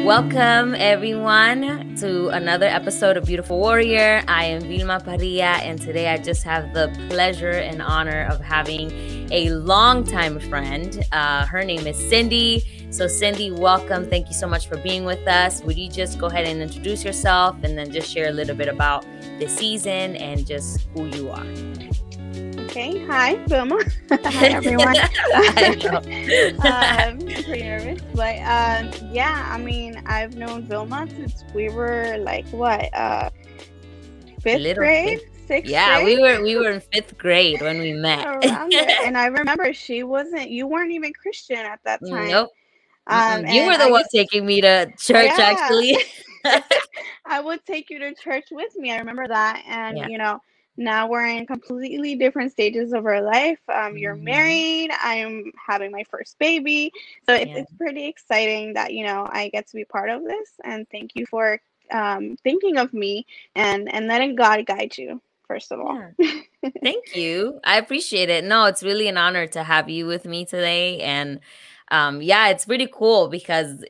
Welcome, everyone, to another episode of Beautiful Warrior. I am Vilma Parrilla, and today I just have the pleasure and honor of having a longtime friend. Her name is Cindy. So, Cindy, welcome. Thank you so much for being with us. Would you just go ahead and introduce yourself and then just share a little bit about this season and just who you are? Okay, hi, Vilma. Hi, everyone. Pretty nervous, but yeah, I mean, I've known Vilma since we were like fifth grade, sixth Yeah, grade? we were in fifth grade when we met. Around there. And I remember you weren't even Christian at that time. Nope. You And were the one taking me to church, yeah, actually. I would take you to church with me. I remember that, and Yeah. now we're in completely different stages of our life. You're Mhm. married. I'm having my first baby. So Yeah. it's pretty exciting that, I get to be part of this. And thank you for thinking of me and letting God guide you, first of all. Yeah. Thank you. I appreciate it. No, it's really an honor to have you with me today. And yeah, it's pretty cool because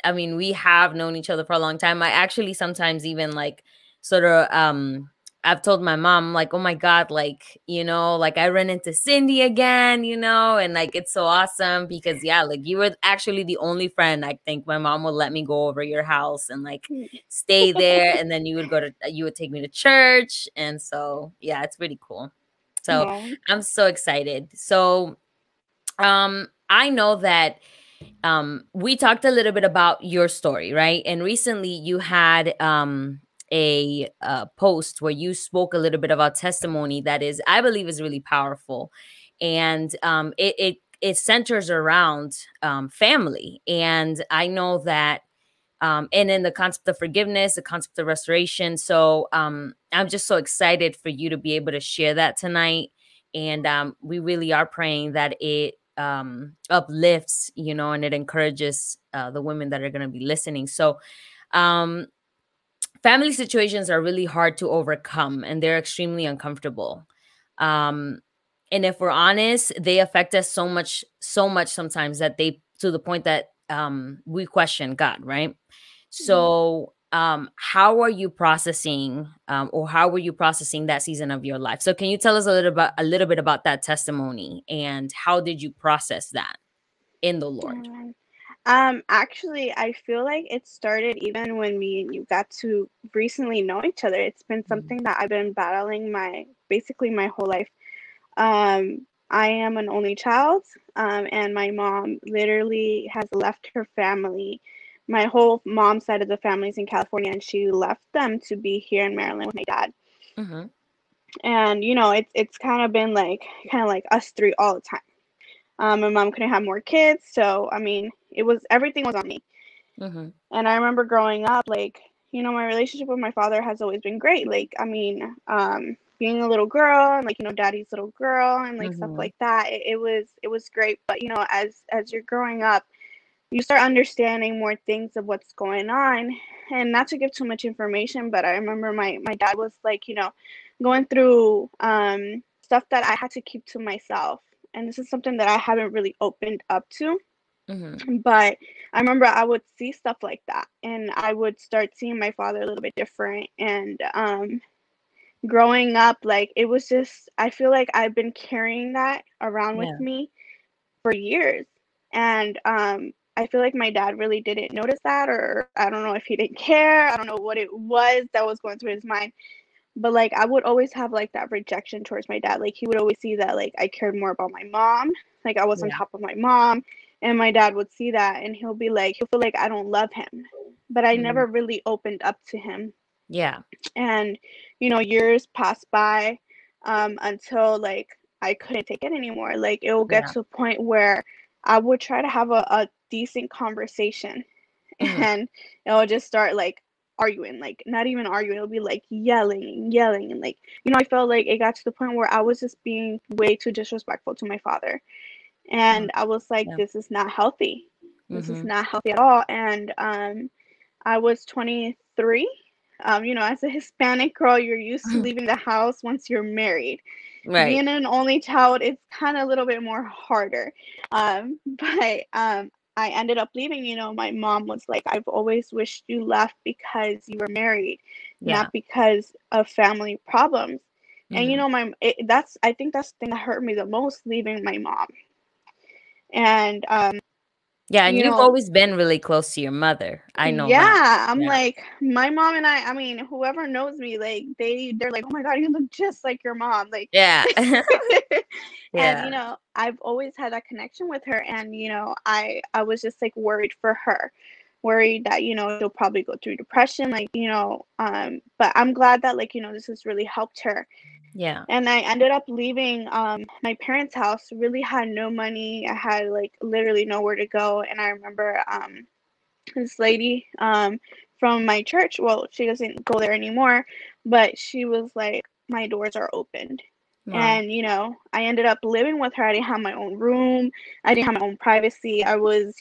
we have known each other for a long time. I actually sometimes even like sort of I've told my mom, like, oh my God, like, like I ran into Cindy again, and like it's so awesome because yeah, like you were actually the only friend I think my mom would let me go over your house and like stay there, and then you would take me to church. And so yeah, it's pretty cool. So No. I'm so excited. So I know that we talked a little bit about your story, right? And recently you had a post where you spoke a little bit about testimony that is, I believe, is really powerful, and it centers around family. And I know that, and in the concept of forgiveness, the concept of restoration. So I'm just so excited for you to be able to share that tonight. And we really are praying that it uplifts, and it encourages the women that are going to be listening. So um, family situations are really hard to overcome, and they're extremely uncomfortable. Um, and if we're honest, they affect us so much sometimes that to the point that we question God, right? So how are you processing, or how were you processing that season of your life? So can you tell us a little bit about that testimony, and how did you process that in the Lord? Actually, I feel like it started even when me and you got to recently know each other. It's been something that I've been battling basically my whole life. I am an only child, and my mom literally has left her family. My whole mom's side of the family is in California, and she left them to be here in Maryland with my dad. Mm-hmm. And it's kind of been like us three all the time. My mom couldn't have more kids, so I mean, everything was on me. Mm-hmm. And I remember growing up, like, my relationship with my father has always been great. Like, I mean, being a little girl and like, daddy's little girl and like stuff Mm-hmm. like that. It was great. But as you're growing up, you start understanding more things of what's going on. And not to give too much information, but I remember my dad was like, going through stuff that I had to keep to myself. And this is something that I haven't really opened up to. Mm-hmm. But I remember I would see stuff like that, and I would start seeing my father a little bit different. And growing up, like, it was just, I feel like I've been carrying that around with Yeah. me for years. And I feel like my dad really didn't notice that, or I don't know if he didn't care. I don't know what it was that was going through his mind. But like, I would always have like that rejection towards my dad. Like, he would always see that like I cared more about my mom, like I was on Yeah. top of my mom. And my dad would see that, and he'll feel like I don't love him. But I Mm-hmm. never really opened up to him. Yeah. And years passed by, until like I couldn't take it anymore. Like, it will get Yeah. to a point where I would try to have a decent conversation, Mm-hmm. and it'll just start like arguing, like not even arguing, it'll be like yelling. And like, I felt like it got to the point where I was just being way too disrespectful to my father. And I was like, Yeah. this is not healthy. This is Mm-hmm. not healthy at all. And I was 23. As a Hispanic girl, you're used to leaving the house once you're married. Right. Being an only child, it's kind of a little bit more harder. But I ended up leaving, my mom was like, I've always wished you left because you were married, Yeah. not because of family problems. And Hmm. I think that's the thing that hurt me the most, leaving my mom. And Yeah, and you you've know, always been really close to your mother. I know that. yeah, I'm Yeah. like, my mom and I mean, whoever knows me, like they're like, oh my God, you look just like your mom. Like, Yeah. and Yeah. I've always had that connection with her, and I was just like worried for her, worried that she'll probably go through depression, like but I'm glad that like this has really helped her. Yeah. And I ended up leaving my parents' house. Really had no money. I had like literally nowhere to go, and I remember this lady from my church. Well, she doesn't go there anymore, but she was like, my doors are opened. Wow. And I ended up living with her. I didn't have my own room. I didn't have my own privacy. I was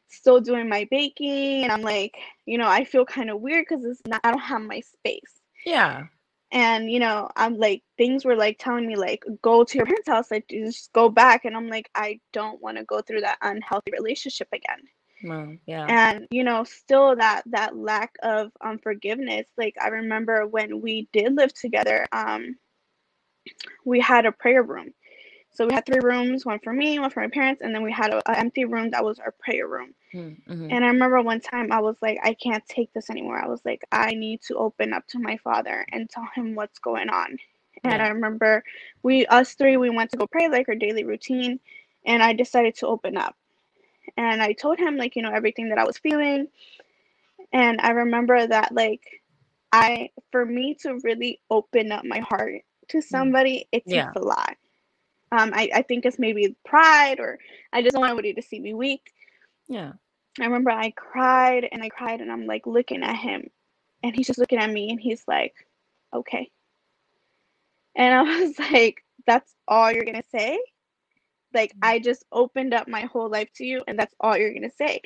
still doing my baking, and I'm like, I feel kind of weird because it's not, I don't have my space. Yeah. And I'm like, things were like telling me like, go to your parents' house, like just go back. And I'm like, I don't want to go through that unhealthy relationship again. Wow. Yeah. And still that lack of forgiveness. Like, I remember when we did live together, we had a prayer room. So we had three rooms, one for me, one for my parents, and then we had a empty room that was our prayer room. Mm-hmm. And I remember one time I was like, I can't take this anymore. I was like, I need to open up to my father and tell him what's going on. And Yeah. I remember us three, we went to go pray, like our daily routine, and I decided to open up. And I told him, like, everything that I was feeling. And I remember that, like, for me to really open up my heart to Mm. somebody, it takes Yeah. a lot. I think it's maybe pride, or I just don't want anybody to see me weak. Yeah. I remember I cried and I cried, and I'm like looking at him, and he's just looking at me, and he's like, okay. And I was like, that's all you're gonna say? Like, I just opened up my whole life to you, and that's all you're gonna say?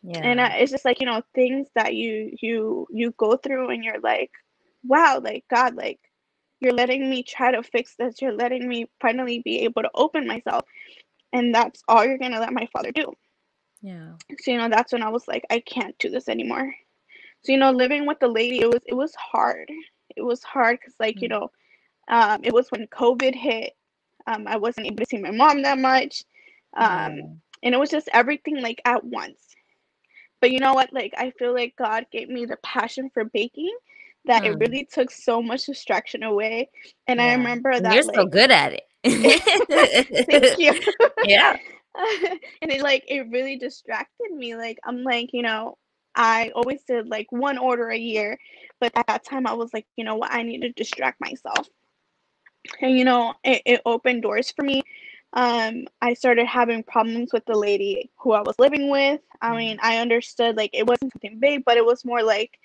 And Yeah. it's just like, things that you go through, and you're like, wow, like, God, like, you're letting me try to fix this. You're letting me finally be able to open myself, and that's all you're gonna let my father do. Yeah. So that's when I was like, I can't do this anymore. So living with the lady, it was hard. It was hard because, like, Mm. it was when COVID hit. I wasn't able to see my mom that much, Yeah. and it was just everything like at once. But you know what? Like, I feel like God gave me the passion for baking, that it Mm. really took so much distraction away. And I Yeah. remember And you're that, so like, good at thank it. you. Yeah. And it really distracted me. Like, I'm like, I always did like one order a year, but at that time I was like, you know what, I need to distract myself. And it opened doors for me. I started having problems with the lady who I was living with. I Yeah. mean, I understood like it wasn't something big, but it was more like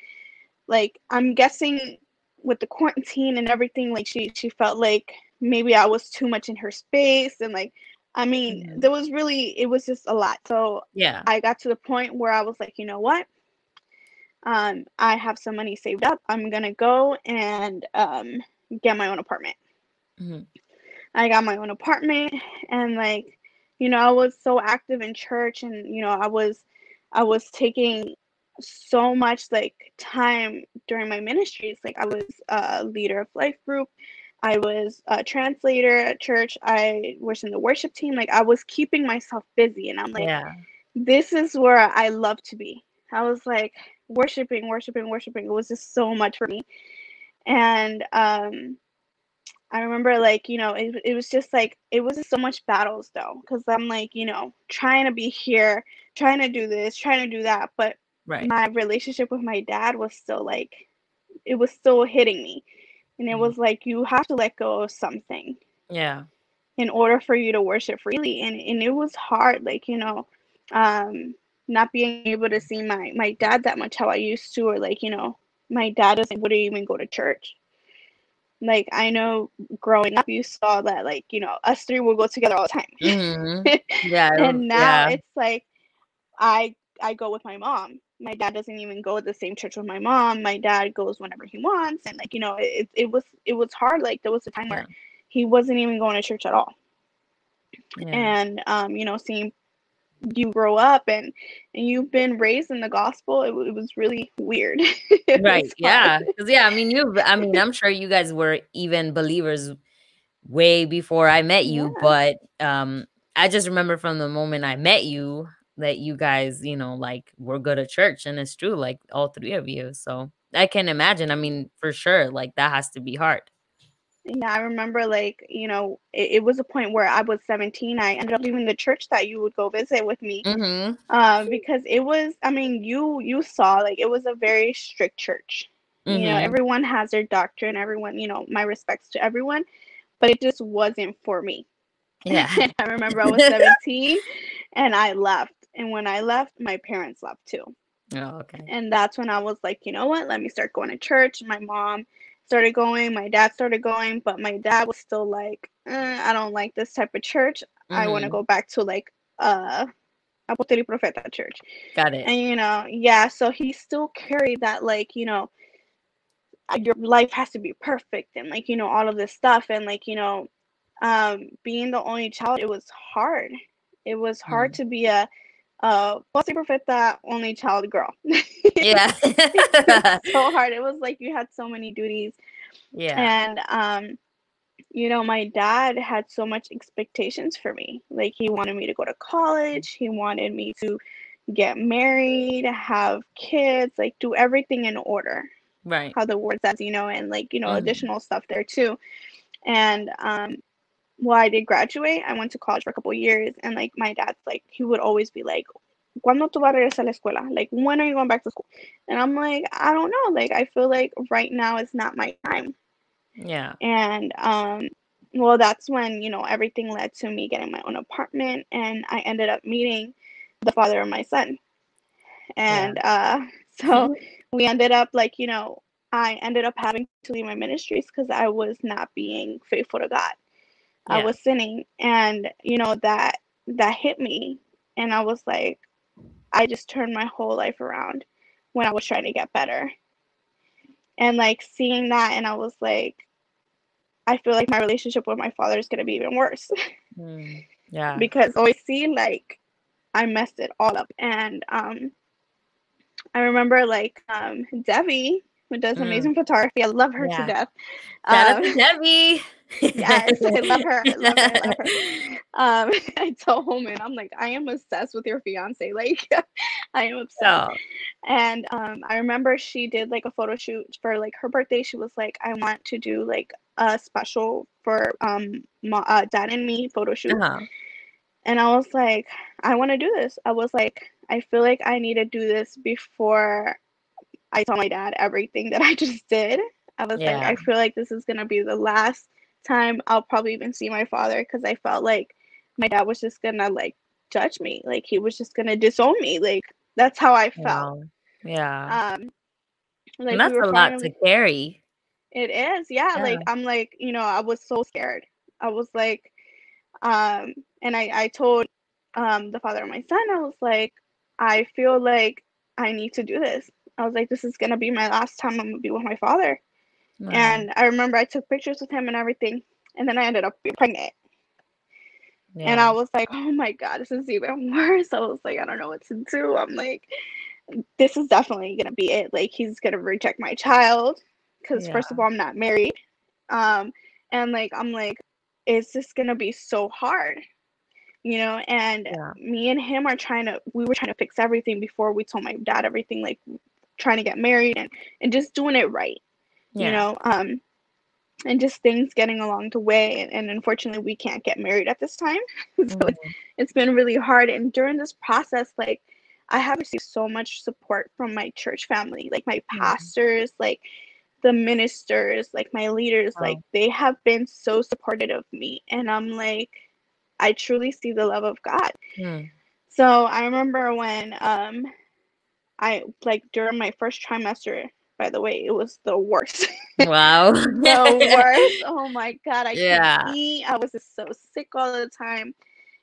I'm guessing with the quarantine and everything, like she felt like maybe I was too much in her space, and like, I mean, Mhm. it was just a lot. So Yeah. I got to the point where I was like, you know what? I have some money saved up. I'm gonna go and get my own apartment. Mhm. I got my own apartment, and like, I was so active in church, and I was taking so much like time during my ministries. Like, I was a leader of life group. I was a translator at church. I was in the worship team. Like, I was keeping myself busy, and I'm like, Yeah. this is where I love to be. I was like worshiping, worshiping, worshiping. It was just so much for me. And I remember, like, it was just like, it was just so much battles though, because I'm like, trying to be here, trying to do this, trying to do that, but Right. my relationship with my dad was still like, it was still hitting me, and it Mhm. was like, you have to let go of something Yeah. in order for you to worship freely. And it was hard, like, um not being able to see my dad that much how I used to, or like, my dad doesn't wouldn't even go to church. Like, I know growing up, you saw that, like, us three will go together all the Mhm. time. Yeah, And now yeah. it's like, I go with my mom. My dad doesn't even go to the same church with my mom. My dad goes whenever he wants, and like, it was hard. Like, there was a time Yeah. where he wasn't even going to church at all. Yeah. And seeing you grow up and you've been raised in the gospel, it was really weird. It Right. was hard. Yeah. Because yeah, I mean, I'm sure you guys were even believers way before I met you, Yeah. but I just remember from the moment I met you that you guys, like were good at church, and it's true, like all three of you. So I can imagine. I mean, for sure, like that has to be hard. Yeah, I remember like, it was a point where I was 17. I ended up leaving the church that you would go visit with me. Mm-hmm. Because it was, I mean, you saw like it was a very strict church. Mm-hmm. Everyone has their doctrine, everyone, my respects to everyone, but it just wasn't for me. Yeah. And I remember I was 17 and I left. And when I left, my parents left too. Oh, okay. And that's when I was like, you know what? Let me start going to church. My mom started going, my dad started going, but my dad was still like, I don't like this type of church. I want to Mm-hmm. go back to like Apostoli Profeta church. Got it. And yeah, so he still carried that like, your life has to be perfect and like, all of this stuff and like, being the only child, it was hard. It was hard Mm. to be a Apostoli Profeta only child girl. Yeah. It was so hard. It was like you had so many duties. Yeah. And my dad had so much expectations for me. Like he wanted me to go to college, he wanted me to get married, have kids, like do everything in order. Right. How the word says, and like, Mm-hmm. additional stuff there too. And well, I did graduate. I went to college for a couple of years, and like my dad's like, he would always be like, ¿Cuándo tú vas a regresar a la escuela? Like, when are you going back to school? And I'm like, I don't know. Like, I feel like right now is not my time. Yeah. And well, that's when, everything led to me getting my own apartment, and I ended up meeting the father of my son. Yeah. And so we ended up like, I ended up having to leave my ministries because I was not being faithful to God. I Yeah. was sinning, and that hit me, and I was like, I just turned my whole life around when I was trying to get better. And like seeing that, and I was like, I feel like my relationship with my father is going to be even worse Mm. Yeah. because I see like I messed it all up. And I remember like Debbie, who does Mm. amazing photography. I love her to Yeah. death. Shout out Um, to Debbie. yes, I love her. I love her. I love her. I told Holman, I'm like, I am obsessed with your fiance. Like, I am obsessed. Oh, And I remember she did like a photo shoot for like her birthday. She was like, I want to do like a special for dad and me photo shoot. uh-huh. And I was like, I want to do this. I was like, I feel like I need to do this before I tell my dad everything that I just did. I was like, Yeah. I feel like this is gonna be the last time I'll probably even see my father because I felt like my dad was just gonna like judge me, like he was just gonna disown me. Like that's how I felt. Wow. Yeah. Um, And like we that's were a lot to finally. carry. It is, yeah. Yeah. Like I'm like, I was so scared. I was like, um, and I told the father of my son, I was like, I feel like I need to do this. I was like, this is gonna be my last time I'm gonna be with my father. Wow. And I remember I took pictures with him and everything, and then I ended up being pregnant. And Yeah. I was like, oh my God, this is even worse. I was like, I don't know what to do. I'm like, this is definitely gonna be it. Like he's gonna reject my child because Yeah. first of all, I'm not married. Um, and like I'm like, it's just gonna be so hard, and Yeah. me and him we were trying to fix everything before we told my dad everything, like trying to get married and just doing it right, you Yeah. know, um, and just things getting along the way. And unfortunately, we can't get married at this time. So Mhm. it's been really hard. And during this process, like, I have received so much support from my church family, like my Mm. pastors, like the ministers, like my leaders, like Wow. they have been so supportive of me. And I'm like, I truly see the love of God. Mm. So I remember when I like during my first trimester, by the way, it was the worst. Wow. The worst. Oh my God, I couldn't Yeah. eat. I was just so sick all the time.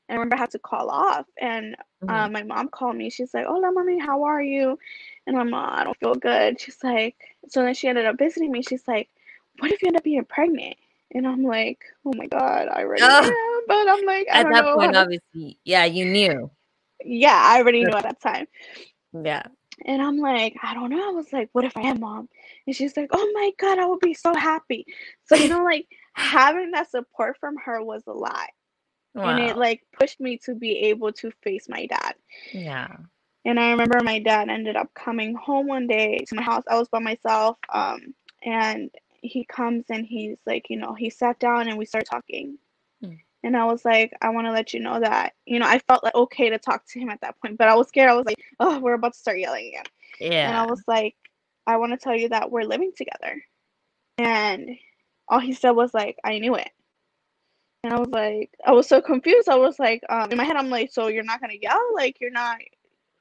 And I remember I had to call off. And Mhm. my mom called me. She's like, "Hola, mommy, how are you?" And I'm, I don't feel good. She's like, so then she ended up visiting me. She's like, "What if you end up being pregnant?" And I'm like, "Oh my God, I already Oh, am." But I'm like, I at don't that know how point, to. obviously, yeah, you knew. Yeah, I already knew at that time. Yeah. And I'm like, I don't know. I was like, what if I am, mom? And she's like, oh my God, I would be so happy. So, like having that support from her was a lot. And it Wow. like pushed me to be able to face my dad. Yeah. And I remember my dad ended up coming home one day to my house. I was by myself. And he comes and he's like, he sat down and we started talking. Mm. And I was like, I want to let you know that, I felt like okay to talk to him at that point, but I was scared. I was like, oh, we're about to start yelling again. And I Yeah. was like, I want to tell you that we're living together. And all he said was like, I knew it. And I was like, I was so confused. I was like, in my head, I'm like, so you're not going to yell? Like, you're not,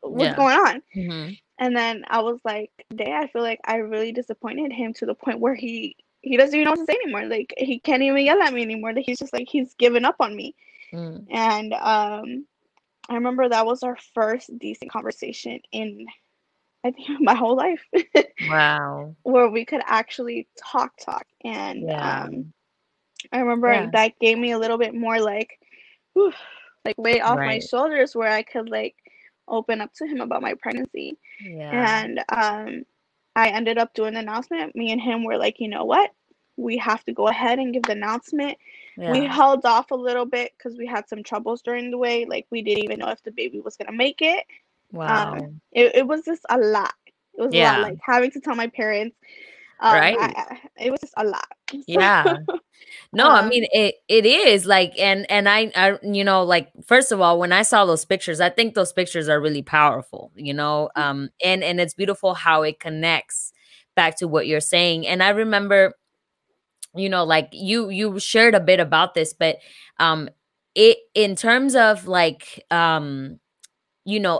what's Yeah. going on? Hmm. And then I was like, today I feel like I really disappointed him to the point where he doesn't even know what to say anymore. Like, he can't even yell at me anymore. He's just like, he's given up on me. Mm. And I remember that was our first decent conversation in, I think, my whole life, Wow. where we could actually talk. And Yeah. I remember Yeah. that gave me a little bit more like, whew, like weight off my Right. shoulders, where I could like open up to him about my pregnancy. Yeah. And I ended up doing the announcement. Me and him were like, you know what? We have to go ahead and give the announcement. We Yeah. held off a little bit because we had some troubles during the way. Like, we didn't even know if the baby was gonna make it. Wow. It was just a lot. It was a lot. Yeah. Like having to tell my parents. Right. It was just a lot. Yeah. So, No, I mean it is like and I like first of all when I saw those pictures, I think those pictures are really powerful, and it's beautiful how it connects back to what you're saying. And I remember, like you shared a bit about this, but it in terms of like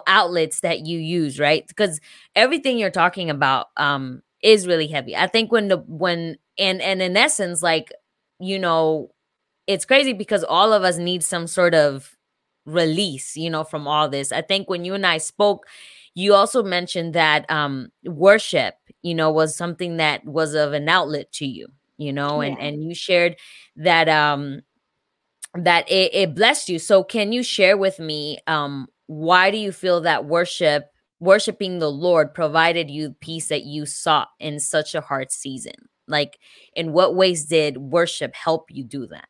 outlets that you use, right? Because everything you're talking about is really heavy. I think when and in essence, like, it's crazy because all of us need some sort of release, from all this. I think when you and I spoke, you also mentioned that worship, was something that was of an outlet to you, and yeah. and you shared that that it blessed you. So can you share with me why do you feel that worshiping the Lord provided you peace that you sought in such a hard season? Like, in what ways did worship help you do that?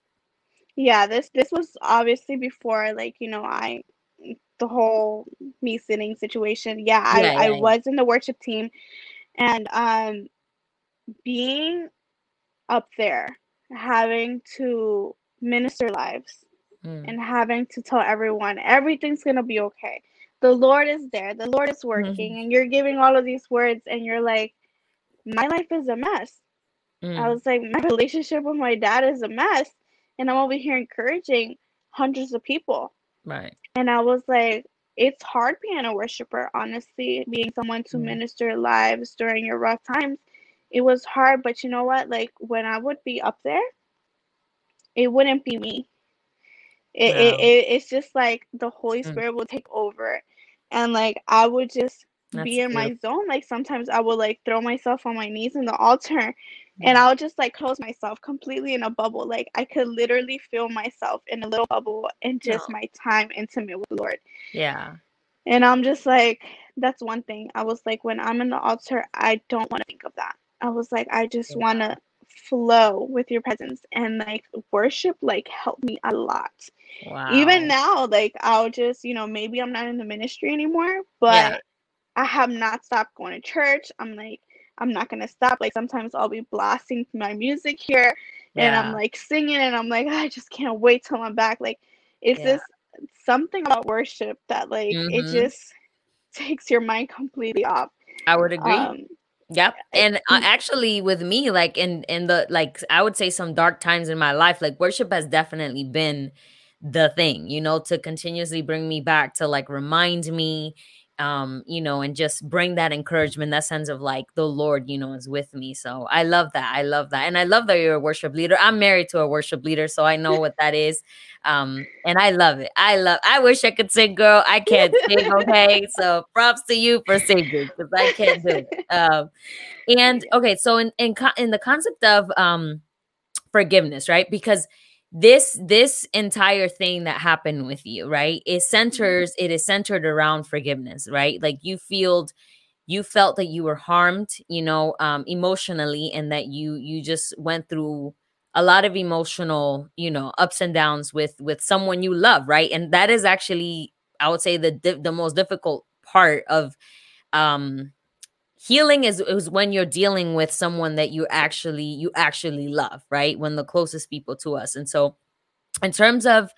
Yeah, this was obviously before, like, I the whole me sitting situation. Yeah, Yeah, I yeah, yeah. was in the worship team. And being up there, having to minister lives Mm. and having to tell everyone everything's gonna be okay. The Lord is there, the Lord is Mhm. working, and you're giving all of these words, and you're like, my life is a mess. I Mm. was like, my relationship with my dad is a mess, and I'm over here encouraging hundreds of people. Right. And I was like, it's hard being a worshiper, honestly, being someone to Mm. minister lives during your rough times. It was hard, but you know what? Like, when I would be up there, it wouldn't be me. Wow. It's just like the Holy Mm. Spirit will take over. And like, I would just That's be in my beautiful. zone. Like, sometimes I would like throw myself on my knees in the altar, and Mm. I would just like close myself completely in a bubble. Like, I could literally feel myself in a little bubble and No. just my time intimate with the Lord. Yeah. And I'm just like, that's one thing. I was like, when I'm in the altar, I don't want to think of that. I was like, I just want Yeah. to flow with your presence. And like, worship like helped me a lot. Even Wow. now, like, I'll just, maybe I'm not in the ministry anymore, Yeah. but I have not stopped going to church. I'm like, I'm not gonna stop. Like, sometimes I'll be blasting my music here, and I'm Yeah. like singing, and I'm like, I just can't wait till I'm back. Like, it's Yeah. just something about worship that like it Mhm. just takes your mind completely off. I would agree. Um, Yep. And actually with me, like in the like I would say some dark times in my life, like worship has definitely been the thing, to continuously bring me back to like remind me and just bring that encouragement, that sense of like the Lord, is with me. So I love that. I love that. And I love that you're a worship leader. I'm married to a worship leader, so I know what that is. And I love it. I wish I could sing, girl. I can't sing, okay? So props to you for singing because I can't do it. And okay, so in the concept of forgiveness, right? Because this entire thing that happened with you, right, it is centered around forgiveness, right? Like you felt that you were harmed, emotionally, and that you just went through a lot of emotional, ups and downs with someone you love, right? And that is actually, I would say, the most difficult part of um healing is when you're dealing with someone that you actually love, right? When the closest people to us. And so in terms of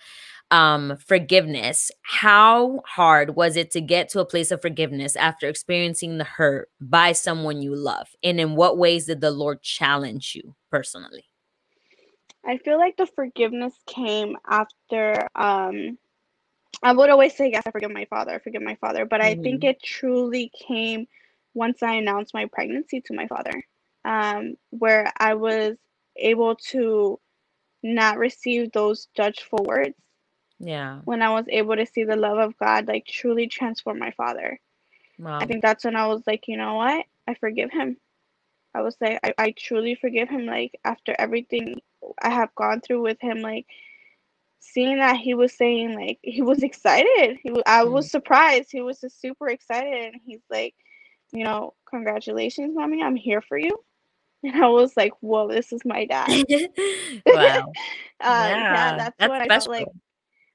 forgiveness, how hard was it to get to a place of forgiveness after experiencing the hurt by someone you love? And in what ways did the Lord challenge you personally? I feel like the forgiveness came after I would always say, yes, I forgive my father, but I think Mhm. it truly came once I announced my pregnancy to my father, where I was able to not receive those judgeful words, Yeah. when I was able to see the love of God like truly transform my father. I Wow. think that's when I was like, you know what? I forgive him. I was like, I truly forgive him. Like, after everything I have gone through with him, like, seeing that he was saying, like, he was excited. I was Mm. surprised. He was just super excited. And he's like, congratulations, mommy. I'm here for you. And I was like, whoa, this is my dad. Wow. Yeah, Yeah, that's that's when I felt like special.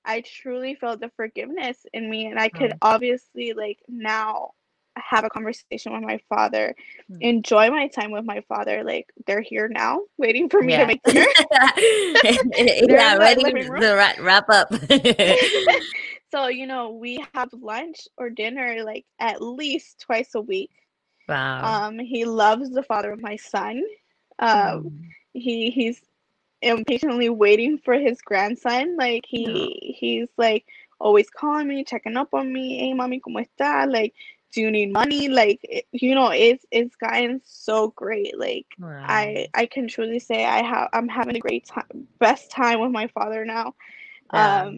I truly felt the forgiveness in me, and I could Um, obviously, like, now have a conversation with my father, mm. enjoy my time with my father. Like, they're here now, waiting for me to Yeah. make dinner. They're Yeah, in the ready living room. to wrap up. So, we have lunch or dinner like at least twice a week. Wow. He loves the father of my son. Um, Mm. he's impatiently waiting for his grandson. Like, No. he's like always calling me, checking up on me. Hey, mommy, ¿cómo está? Like, do you need money? Like, it's gotten so great. Like, Wow. I can truly say I'm having a great time, best time with my father now. Yeah.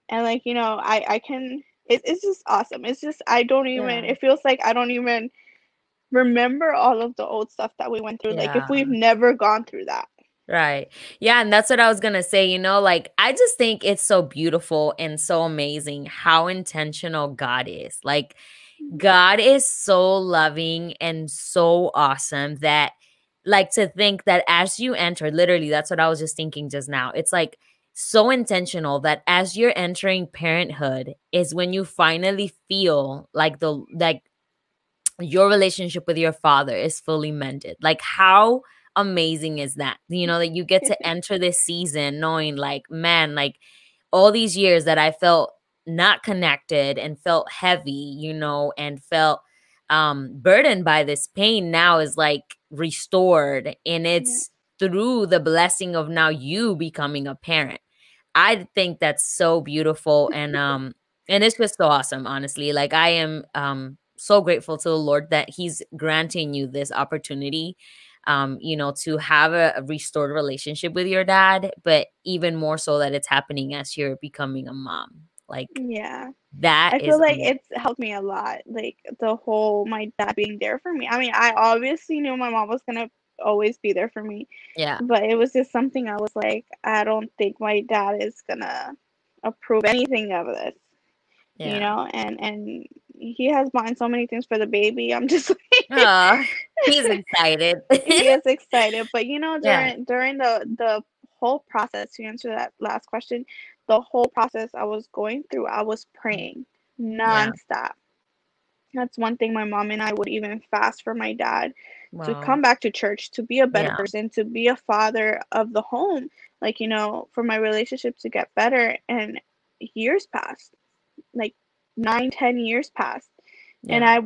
And, like, I can. It's just awesome. It's just I don't even. Yeah. It feels like I don't even remember all of the old stuff that we went through. Like, if Yeah. we've never gone through that. Right. Yeah, and that's what I was gonna say, like, I just think it's so beautiful and so amazing how intentional God is. Like, God is so loving and so awesome that, like, to think that as you enter, literally, that's what I was just thinking just now. It's like so intentional that as you're entering parenthood is when you finally feel like your relationship with your father is fully mended. Like, how amazing is that? That you get to enter this season knowing, like, man, like, all these years that I felt not connected and felt heavy, and felt burdened by this pain now is like restored. And Yeah. it's through the blessing of now you becoming a parent. I think that's so beautiful, and it's just so awesome, honestly. Like, I am so grateful to the Lord that he's granting you this opportunity, to have a restored relationship with your dad, but even more so that it's happening as you're becoming a mom. Like, Yeah. that I feel is like it's helped me a lot, like, the whole my dad being there for me. I mean, I obviously knew my mom was gonna always be there for me, yeah, but it was just something I was like, I don't think my dad is gonna approve anything of this, yeah. and he has bought so many things for the baby. I'm just like, Oh, he's excited. he is excited. But, Yeah. during the whole process, to answer that last question, the whole process I was going through, I was praying Yeah. nonstop. That's one thing my mom and I would even fast for my dad to Wow. come back to church, to be a better Yeah. person, to be a father of the home, like, for my relationship to get better. And years passed, like 9, 10 years passed. And Yeah.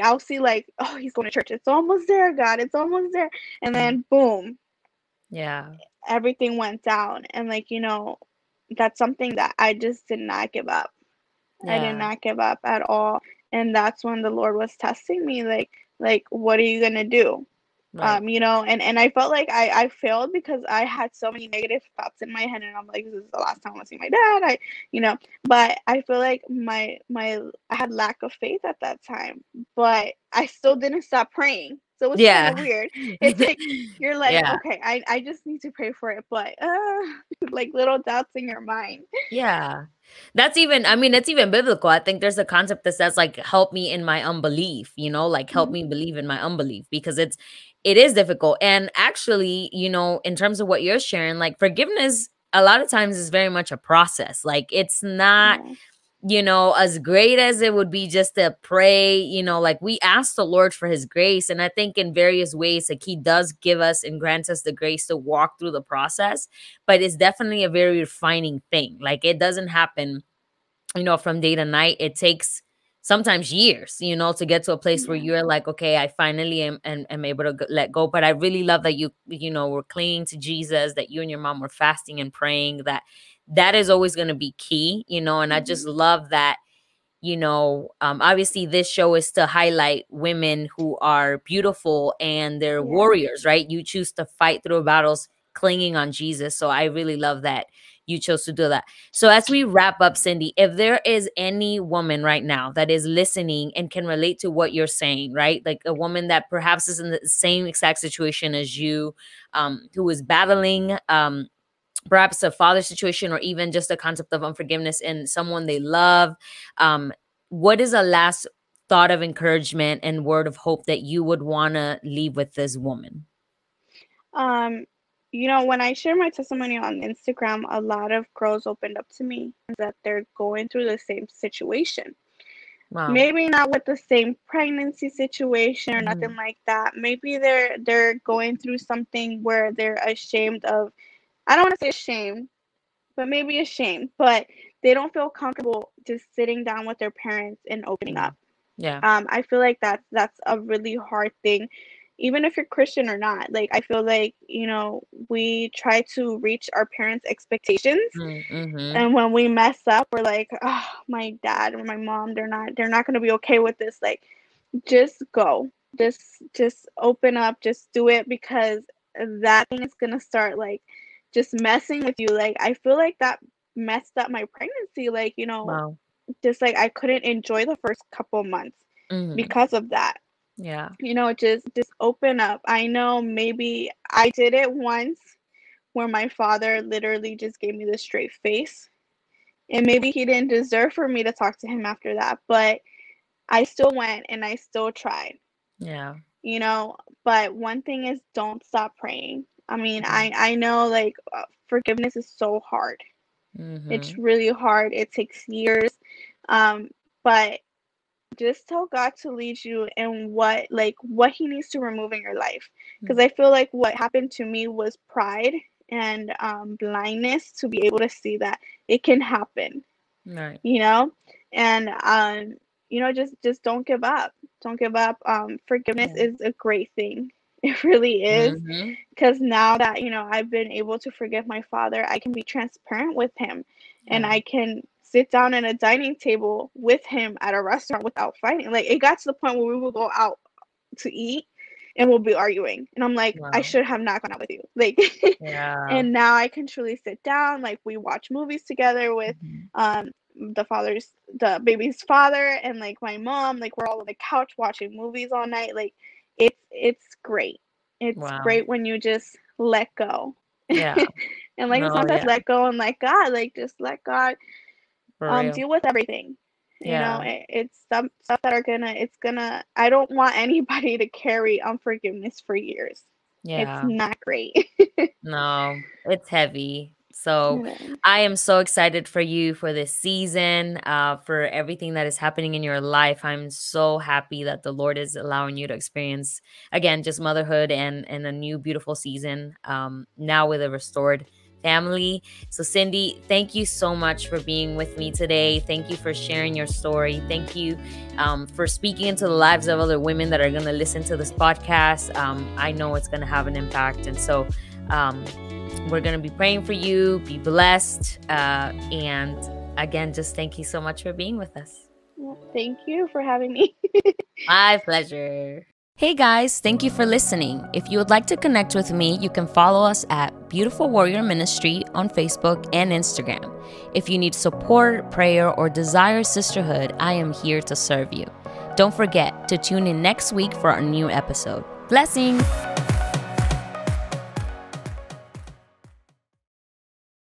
I'll see, like, oh, he's going to church. It's almost there, God. It's almost there. And Mm. then boom, Yeah. everything went down. And, like, that's something that I just did not give up. I did Yeah. not give up at all. And that's when the Lord was testing me, like, what are you gonna do? Right. And I felt like I failed because I had so many negative thoughts in my head, and I'm like, this is the last time I'll see my dad. You know, but I feel like my I had lack of faith at that time, but I still didn't stop praying. So it's kind Yeah. of weird. It's like you're like, Yeah. okay, I just need to pray for it, but like little doubts in your mind. Yeah. That's even, I mean, it's even biblical. I think there's a concept that says like help me in my unbelief, like help Mhm. me believe in my unbelief because it is difficult. And actually, in terms of what you're sharing, like forgiveness a lot of times is very much a process. Like it's not Yeah, as great as it would be just to pray, like we ask the Lord for his grace. And I think in various ways, like he does give us and grants us the grace to walk through the process, but it's definitely a very refining thing. Like it doesn't happen, from day to night. It takes sometimes years, to get to a place where yeah, you're like, okay, I finally am able to let go. But I really love that were clinging to Jesus, that you and your mom were fasting and praying, that is always going to be key, and I just mhm, love that obviously this show is to highlight women who are beautiful and they're yeah. warriors, right? You choose to fight through battles clinging on Jesus. So I really love that you chose to do that. So as we wrap up, Cindy, if there is any woman right now that is listening and can relate to what you're saying, right? Like a woman that perhaps is in the same exact situation as you, who is battling, perhaps a father situation or even just a concept of unforgiveness in someone they love, um, what is a last thought of encouragement and word of hope that you would want to leave with this woman? Um, when I share my testimony on Instagram, a lot of girls opened up to me that they're going through the same situation. Wow. Maybe not with the same pregnancy situation or nothing Mhm. like that. Maybe they're going through something where they're ashamed of, I don't want to say ashamed, but maybe ashamed, but they don't feel comfortable just sitting down with their parents and opening Mm. up. Yeah. I feel like that's a really hard thing, even if you're Christian or not. Like I feel like, we try to reach our parents' expectations, Mm-hmm. and when we mess up, we're like, oh, my dad or my mom, they're not gonna be okay with this. Like, just go. Just open up, just do it, because that thing is gonna start like just messing with you. Like I feel like that messed up my pregnancy. Like, Wow. just like I couldn't enjoy the first couple months Hmm. because of that. Yeah. Just open up. I know maybe I did it once where my father literally just gave me the straight face. And maybe he didn't deserve for me to talk to him after that, but I still went and I still tried, Yeah. you know. But one thing is, don't stop praying. I mean, Yeah. I know like forgiveness is so hard. It's Mm-hmm. really hard. It takes years. Um, but just tell God to lead you in what he needs to remove in your life. Because I feel like what happened to me was pride and blindness to be able to see that it can happen, Right. you know? And just don't give up. Don't give up. Forgiveness Yeah. is a great thing. It really is. Mm-hmm. Because now that, I've been able to forgive my father, I can be transparent with him, and Yeah. I can sit down at a dining table with him at a restaurant without fighting. Like, it got to the point where we would go out to eat and we'll be arguing. And I'm like, I Wow. should have not gone out with you. Like, Yeah. and now I can truly sit down. Like, we watch movies together with Mhm. um the baby's father and like my mom. Like, we're all on the couch watching movies all night. Like, it's great. It's Wow. great when you just let go. Yeah. And like the No, song says, yeah. let go and let God. Like, just let God For real. deal with everything. Yeah. It's some stuff that it's gonna, I don't want anybody to carry unforgiveness for years. It's Yeah. not great. No, it's heavy. So It is. I am so excited for you for this season, for everything that is happening in your life. I'm so happy that the Lord is allowing you to experience again just motherhood and a new beautiful season. Now with a restored family. So Cindy, thank you so much for being with me today. Thank you for sharing your story. Thank you for speaking into the lives of other women that are going to listen to this podcast. I know it's going to have an impact. And so um, we're going to be praying for you. Be blessed. And again, just thank you so much for being with us. Well, thank you for having me. My pleasure. Hey guys, thank you for listening. If you would like to connect with me, you can follow us at Beautiful Warrior Ministry on Facebook and Instagram. If you need support, prayer, or desire sisterhood, I am here to serve you. Don't forget to tune in next week for our new episode. Blessings.